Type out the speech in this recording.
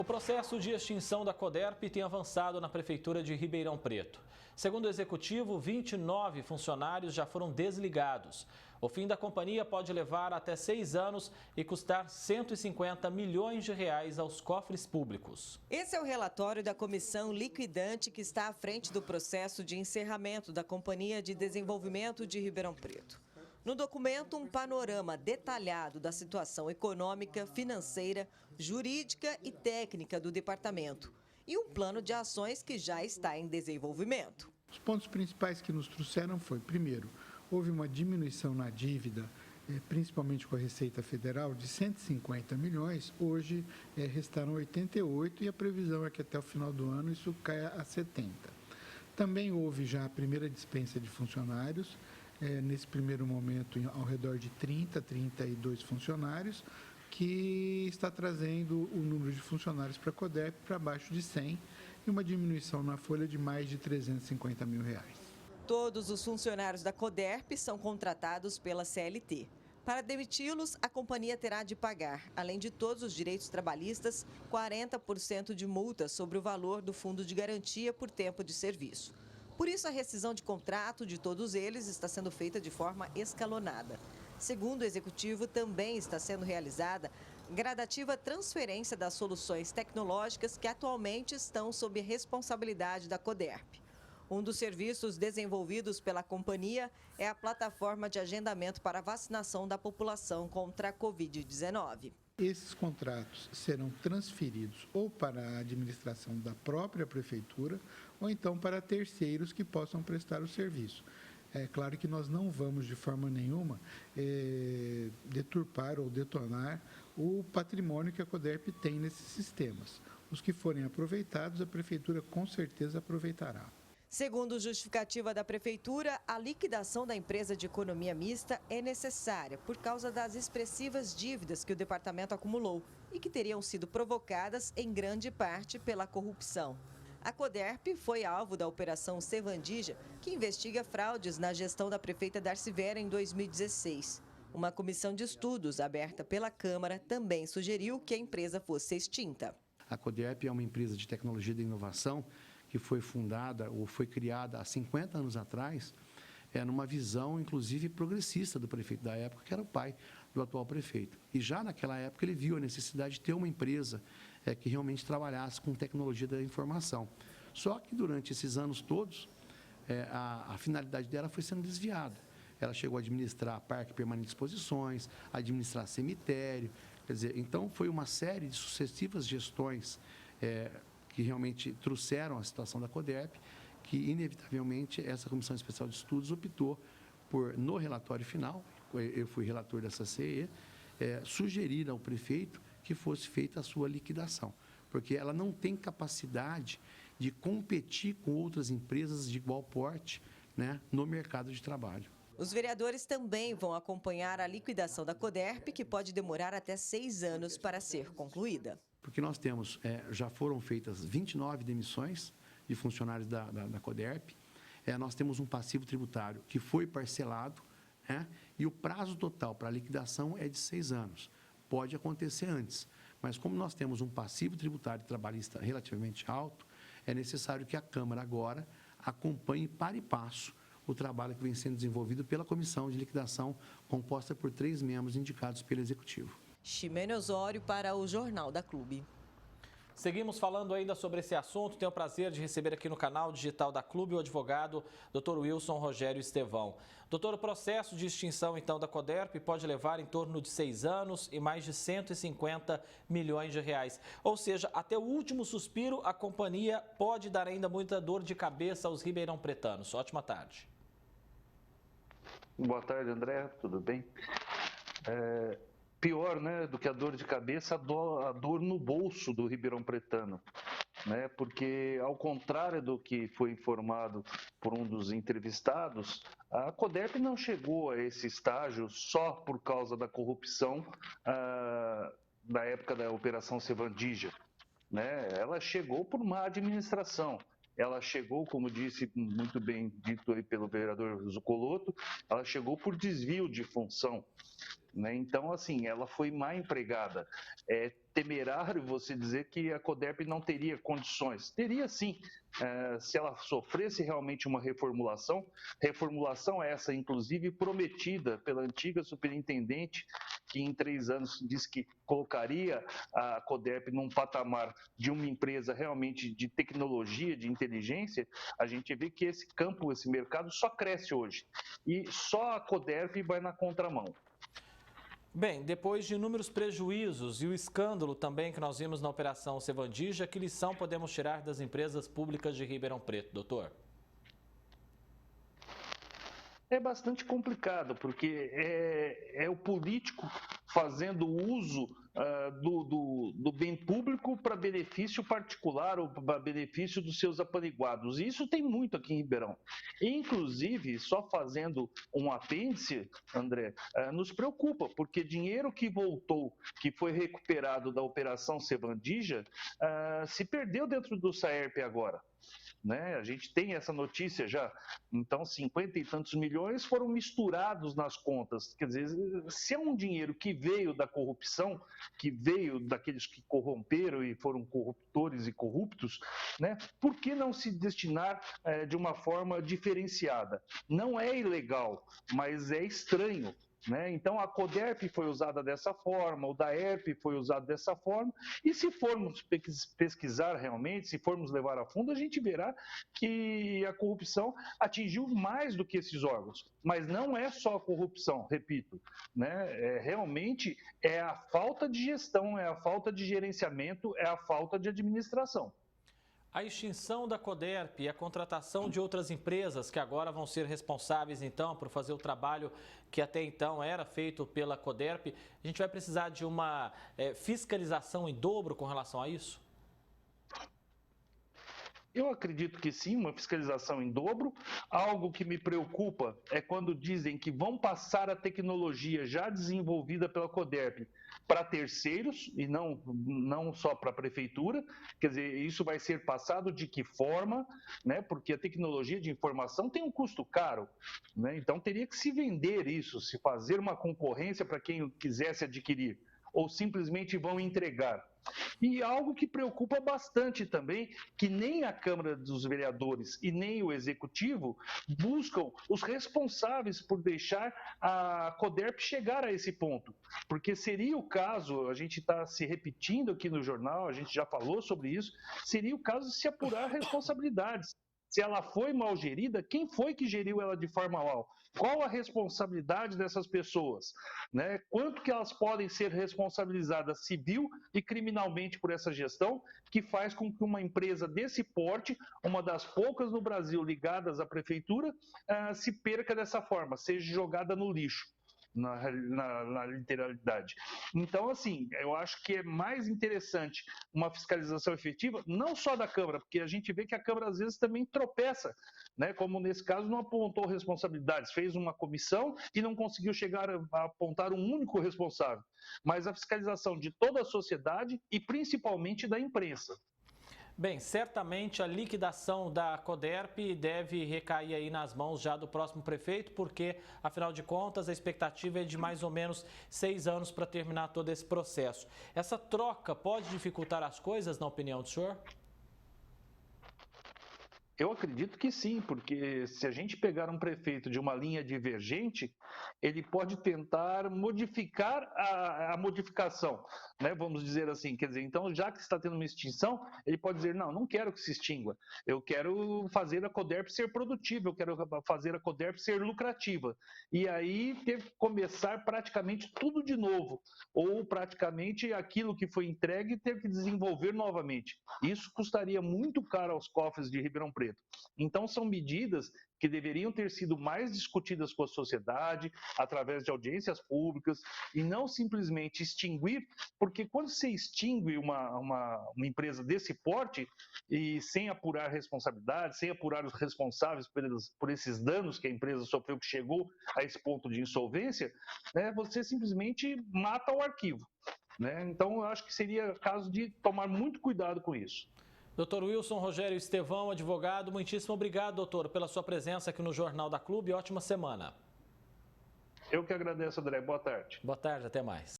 O processo de extinção da Coderp tem avançado na Prefeitura de Ribeirão Preto. Segundo o Executivo, 29 funcionários já foram desligados. O fim da companhia pode levar até 6 anos e custar 150 milhões de reais aos cofres públicos. Esse é o relatório da comissão liquidante que está à frente do processo de encerramento da Companhia de Desenvolvimento de Ribeirão Preto. No documento, um panorama detalhado da situação econômica, financeira, jurídica e técnica do departamento e um plano de ações que já está em desenvolvimento. Os pontos principais que nos trouxeram foi, primeiro, houve uma diminuição na dívida, principalmente com a Receita Federal, de 150 milhões, hoje restaram 88 e a previsão é que até o final do ano isso caia a 70. Também houve já a primeira dispensa de funcionários, nesse primeiro momento ao redor de 32 funcionários, que está trazendo o número de funcionários para a Coderp para abaixo de 100 e uma diminuição na folha de mais de 350 mil reais. Todos os funcionários da Coderp são contratados pela CLT. Para demiti-los, a companhia terá de pagar, além de todos os direitos trabalhistas, 40% de multa sobre o valor do fundo de garantia por tempo de serviço. Por isso, a rescisão de contrato de todos eles está sendo feita de forma escalonada. Segundo o Executivo, também está sendo realizada gradativa transferência das soluções tecnológicas que atualmente estão sob responsabilidade da Coderp. Um dos serviços desenvolvidos pela companhia é a plataforma de agendamento para vacinação da população contra a Covid-19. Esses contratos serão transferidos ou para a administração da própria prefeitura ou então para terceiros que possam prestar o serviço. É claro que nós não vamos de forma nenhuma deturpar ou detonar o patrimônio que a Coderp tem nesses sistemas. Os que forem aproveitados, a prefeitura com certeza aproveitará. Segundo justificativa da Prefeitura, a liquidação da empresa de economia mista é necessária por causa das expressivas dívidas que o departamento acumulou e que teriam sido provocadas em grande parte pela corrupção. A Coderp foi alvo da Operação Sevandija, que investiga fraudes na gestão da prefeita Darcy Vera em 2016. Uma comissão de estudos aberta pela Câmara também sugeriu que a empresa fosse extinta. A Coderp é uma empresa de tecnologia e inovação que foi fundada ou foi criada há 50 anos atrás, numa visão, inclusive, progressista do prefeito da época, que era o pai do atual prefeito. E já naquela época ele viu a necessidade de ter uma empresa que realmente trabalhasse com tecnologia da informação. Só que durante esses anos todos, a finalidade dela foi sendo desviada. Ela chegou a administrar parque permanente de exposições, administrar cemitério, quer dizer, então foi uma série de sucessivas gestões que realmente trouxeram a situação da Coderp, que inevitavelmente essa Comissão Especial de Estudos optou por, no relatório final, eu fui relator dessa CE, sugerir ao prefeito que fosse feita a sua liquidação, porque ela não tem capacidade de competir com outras empresas de igual porte, né, no mercado de trabalho. Os vereadores também vão acompanhar a liquidação da Coderp, que pode demorar até 6 anos para ser concluída. Porque nós temos, já foram feitas 29 demissões de funcionários da Coderp, nós temos um passivo tributário que foi parcelado, e o prazo total para a liquidação é de 6 anos. Pode acontecer antes, mas como nós temos um passivo tributário trabalhista relativamente alto, é necessário que a Câmara agora acompanhe para e passo o trabalho que vem sendo desenvolvido pela Comissão de Liquidação, composta por 3 membros indicados pelo Executivo. Ximene Osório para o Jornal da Clube. Seguimos falando ainda sobre esse assunto. Tenho o prazer de receber aqui no canal digital da Clube o advogado Dr. Wilson Rogério Estevão. Doutor, o processo de extinção então da Coderp pode levar em torno de 6 anos e mais de 150 milhões de reais. Ou seja, até o último suspiro, a companhia pode dar ainda muita dor de cabeça aos ribeirão-pretanos. Ótima tarde. Boa tarde, André. Tudo bem? Pior, né, do que a dor de cabeça, a dor no bolso do ribeirão-pretano, né? Porque, ao contrário do que foi informado por um dos entrevistados, a Coderp não chegou a esse estágio só por causa da corrupção da época da Operação Sevandija, né? Ela chegou por má administração. Ela chegou, como disse muito bem dito aí pelo vereador Zucoloto, ela chegou por desvio de função. né? Então, assim, ela foi má empregada. É temerário você dizer que a Coderp não teria condições. Teria sim, se ela sofresse realmente uma reformulação essa, inclusive, prometida pela antiga superintendente, que em 3 anos disse que colocaria a Coderp num patamar de uma empresa realmente de tecnologia, de inteligência. A gente vê que esse campo, esse mercado só cresce hoje. E só a Coderp vai na contramão. Bem, depois de inúmeros prejuízos e o escândalo também que nós vimos na Operação Sevandija, que lição podemos tirar das empresas públicas de Ribeirão Preto, doutor? É bastante complicado, porque é o político fazendo uso do bem público para benefício particular ou para benefício dos seus apaniguados. E isso tem muito aqui em Ribeirão. Inclusive, só fazendo um apêndice, André, nos preocupa, porque dinheiro que voltou, que foi recuperado da Operação Sevandija, se perdeu dentro do Saerp agora. Né? A gente tem essa notícia já. Então, 50 e tantos milhões foram misturados nas contas. Quer dizer, se é um dinheiro que veio da corrupção, que veio daqueles que corromperam e foram corruptores e corruptos, né? Por que não se destinar de uma forma diferenciada? Não é ilegal, mas é estranho. Né? Então, a Coderp foi usada dessa forma, o DAERP foi usado dessa forma, e se formos pesquisar realmente, se formos levar a fundo, a gente verá que a corrupção atingiu mais do que esses órgãos. Mas não é só a corrupção, repito, né? Realmente é a falta de gestão, é a falta de gerenciamento, é a falta de administração. A extinção da Coderp e a contratação de outras empresas que agora vão ser responsáveis, então, por fazer o trabalho que até então era feito pela Coderp, a gente vai precisar de uma fiscalização em dobro com relação a isso? Eu acredito que sim, uma fiscalização em dobro. Algo que me preocupa é quando dizem que vão passar a tecnologia já desenvolvida pela Coderp para terceiros e não só para a prefeitura. Quer dizer, isso vai ser passado de que forma, né? Porque a tecnologia de informação tem um custo caro, né? Então teria que se vender isso, se fazer uma concorrência para quem quisesse adquirir, ou simplesmente vão entregar. E algo que preocupa bastante também, que nem a Câmara dos Vereadores e nem o Executivo buscam os responsáveis por deixar a Coderp chegar a esse ponto. Porque seria o caso, a gente está se repetindo aqui no jornal, a gente já falou sobre isso, seria o caso de se apurar responsabilidades. Se ela foi mal gerida, quem foi que geriu ela de forma mal? Qual a responsabilidade dessas pessoas? Né? Quanto que elas podem ser responsabilizadas civil e criminalmente por essa gestão, que faz com que uma empresa desse porte, uma das poucas no Brasil ligadas à prefeitura, se perca dessa forma, seja jogada no lixo. Na literalidade. Então, assim, eu acho que é mais interessante uma fiscalização efetiva, não só da Câmara, porque a gente vê que a Câmara às vezes também tropeça, né? Como nesse caso não apontou responsabilidades, fez uma comissão e não conseguiu chegar a apontar um único responsável, mas a fiscalização de toda a sociedade e principalmente da imprensa. Bem, certamente a liquidação da Coderp deve recair aí nas mãos já do próximo prefeito, porque, afinal de contas, a expectativa é de mais ou menos 6 anos para terminar todo esse processo. Essa troca pode dificultar as coisas, na opinião do senhor? Eu acredito que sim, porque se a gente pegar um prefeito de uma linha divergente, ele pode tentar modificar a modificação, né? Vamos dizer assim, quer dizer, então já que está tendo uma extinção, ele pode dizer, não quero que se extingua, eu quero fazer a Coderp ser produtiva, eu quero fazer a Coderp ser lucrativa, e aí ter que começar praticamente tudo de novo, ou praticamente aquilo que foi entregue ter que desenvolver novamente. Isso custaria muito caro aos cofres de Ribeirão Preto. Então, são medidas que deveriam ter sido mais discutidas com a sociedade, através de audiências públicas, e não simplesmente extinguir, porque quando você extingue uma empresa desse porte, e sem apurar responsabilidade, sem apurar os responsáveis por esses danos que a empresa sofreu, que chegou a esse ponto de insolvência, né, você simplesmente mata o arquivo. Né? Então, eu acho que seria caso de tomar muito cuidado com isso. Dr. Wilson Rogério Estevão, advogado, muitíssimo obrigado, doutor, pela sua presença aqui no Jornal da Clube. Ótima semana. Eu que agradeço, André. Boa tarde. Boa tarde, até mais.